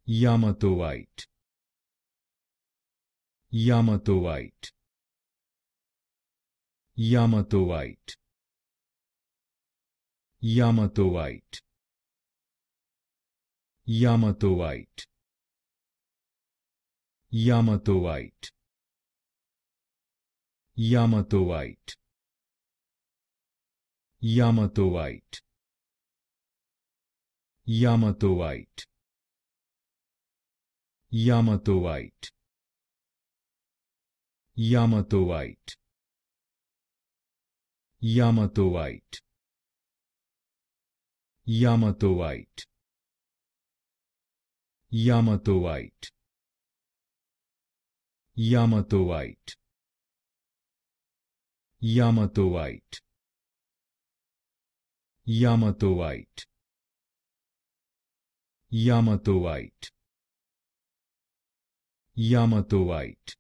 Yamatoite, Yamatoite, Yamatoite, Yamatoite, Yamatoite, Yamatoite, Yamatoite, Yamatoite, Yamatoite, Yamatoite, Yamatoite, Yamatoite, Yamatoite, Yamatoite, Yamatoite, Yamatoite, Yamatoite, Yamatoite, Yamatoite,